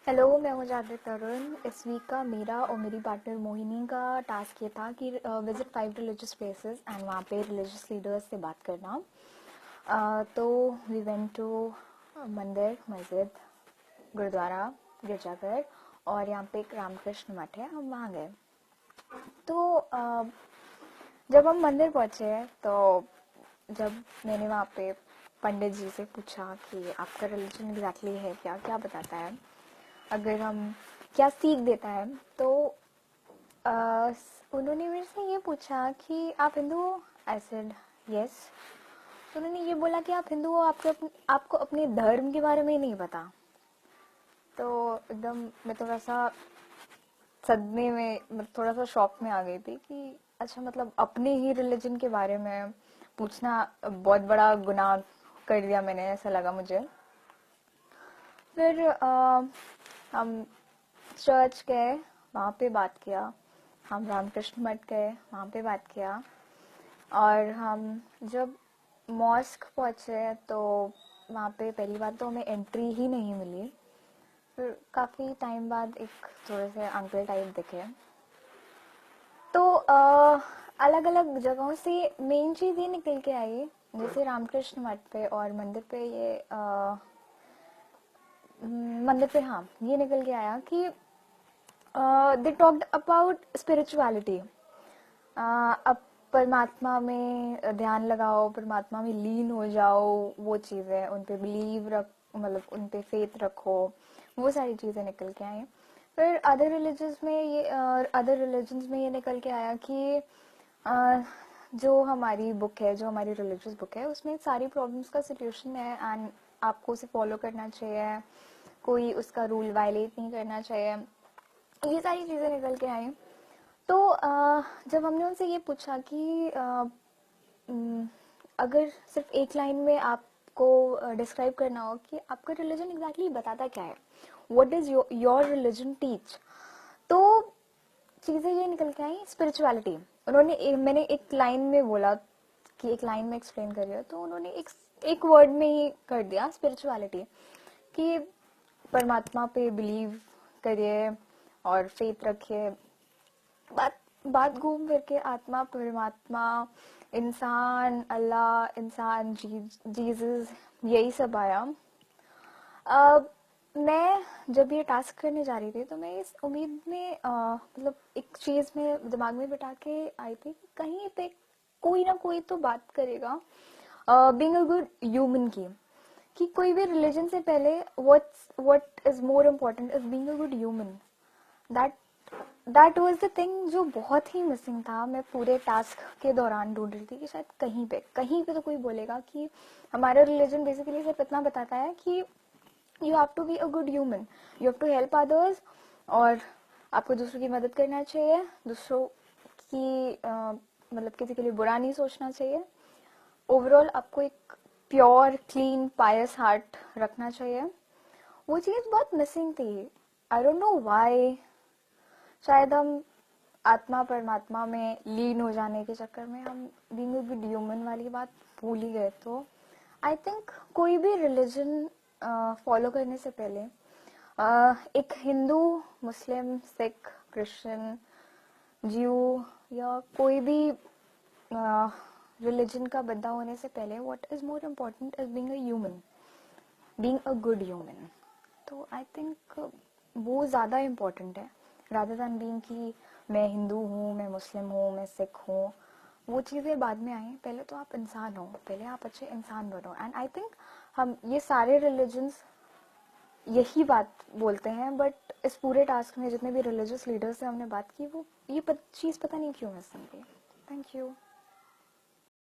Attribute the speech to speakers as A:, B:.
A: Hello, मैं हूँ जागृत तरुण। इस वीक का मेरा और मेरी पार्टनर मोहिनी का टास्क ये था कि विजिट 5 रिलीजियस प्लेसेस एंड वहाँ पे रिलीजियस लीडर्स से बात करना। तो वी वेंट टू मंदिर, मस्जिद, गुरुद्वारा, गिरजाघर और यहाँ पे एक रामकृष्ण मठ है, हम वहाँ गए। तो जब हम मंदिर पहुँचे तो जब मैंने वहाँ पे पंडित जी से पूछा कि आपका रिलीजन एग्जैक्टली है क्या, क्या बताता है, अगर हम क्या सीख देता है, तो अ, उन्होंने मेरे से ये पूछा कि आप हिंदू हो। I said yes. तो उन्होंने ये बोला कि आप हिंदू हो, आपको अपने धर्म के बारे में नहीं पता। तो एकदम मैं थोड़ा सा सदमे में, मतलब थोड़ा सा शॉक में आ गई थी कि अच्छा, मतलब अपने ही रिलीजन के बारे में पूछना बहुत बड़ा गुनाह कर दिया मैंने, ऐसा लगा मुझे। फिर हम चर्च गए, वहाँ पे बात किया। हम रामकृष्ण मठ गए, वहाँ पे बात किया। और हम जब मॉस्क पहुँचे तो वहाँ पे पहली बात तो हमें एंट्री ही नहीं मिली। फिर काफ़ी टाइम बाद एक थोड़े से अंकल टाइप दिखे। तो अलग अलग जगहों से मेन चीज़ ये निकल के आई, जैसे रामकृष्ण मठ पे और मंदिर पे ये मंदिर पे, हाँ, ये निकल के आया कि दे टॉक्ड अबाउट स्पिरिचुअलिटी। अब परमात्मा में ध्यान लगाओ, परमात्मा में लीन हो जाओ, वो चीज़ें उन पे बिलीव रख, मतलब उन पे फेथ रखो, वो सारी चीज़ें निकल के आई। फिर अदर रिलीजन्स में ये निकल के आया कि जो हमारी बुक है, जो हमारी रिलीजियस बुक है, उसमें सारी प्रॉब्लम्स का सोल्यूशन है एंड आपको उसे फॉलो करना चाहिए, कोई उसका रूल वायलेट नहीं करना चाहिए। ये सारी चीज़ें निकल के आई। तो जब हमने उनसे ये पूछा कि अगर सिर्फ एक लाइन में आपको डिस्क्राइब करना हो कि आपका रिलीजन एग्जैक्टली बताता क्या है, what is your religion teach, तो चीज़ें ये निकल के आई स्पिरिचुअलिटी। मैंने एक लाइन में बोला कि एक लाइन में एक्सप्लेन करिए, तो उन्होंने एक वर्ड में ही कर दिया स्पिरिचुअलिटी, कि परमात्मा पे बिलीव करिए और फेथ रखिए। बात बात घूम फिर के आत्मा, परमात्मा, इंसान, अल्लाह, इंसान, जीसस, यही सब आया। अब मैं जब ये टास्क करने जा रही थी तो मैं इस उम्मीद में मतलब एक चीज में दिमाग में बिठा के आई थी कि कहीं पे कोई ना कोई तो बात करेगा बीइंग अ गुड ह्यूमन की, कि कोई भी रिलीजन से पहले what is more important is being a good human. That that was the thing जो बहुत ही मिसिंग था। मैं पूरे टास्क के दौरान ढूंढ रही थी कि शायद कहीं पे तो कोई बोलेगा कि हमारा रिलीजन बेसिकली सिर्फ इतना बताता है कि you have to be a good human, you have to help others, और आपको दूसरों की मदद करना चाहिए, दूसरों की मतलब किसी के लिए बुरा नहीं सोचना चाहिए। ओवरऑल आपको एक प्योर, क्लीन, पायस हार्ट रखना चाहिए। वो चीज़ बहुत मिसिंग थी। I don't know why. शायद हम आत्मा परमात्मा में लीन हो जाने के चक्कर में हम बीइंग अ गुड ह्यूमन वाली बात भूल ही गए। तो आई थिंक कोई भी रिलीजन फॉलो करने से पहले एक हिंदू, मुस्लिम, सिख, क्रिश्चियन, ज्यू या कोई भी रिलीजन का बंदा होने से पहले what is more important is being a human, being a good human. तो आई थिंक वो ज़्यादा इम्पोर्टेंट है रादर दैन बीइंग कि मैं हिंदू हूँ, मैं मुस्लिम हूँ, मैं सिख हूँ। वो चीज़ें बाद में आई, पहले तो आप इंसान हो, पहले आप अच्छे इंसान बनो। एंड आई थिंक हम ये सारे रिलीजन्स यही बात बोलते हैं, बट इस पूरे टास्क में जितने भी रिलीजियस लीडर्स से हमने बात की, वो ये चीज़ पता नहीं क्यों मिसिंग थी। Thank you.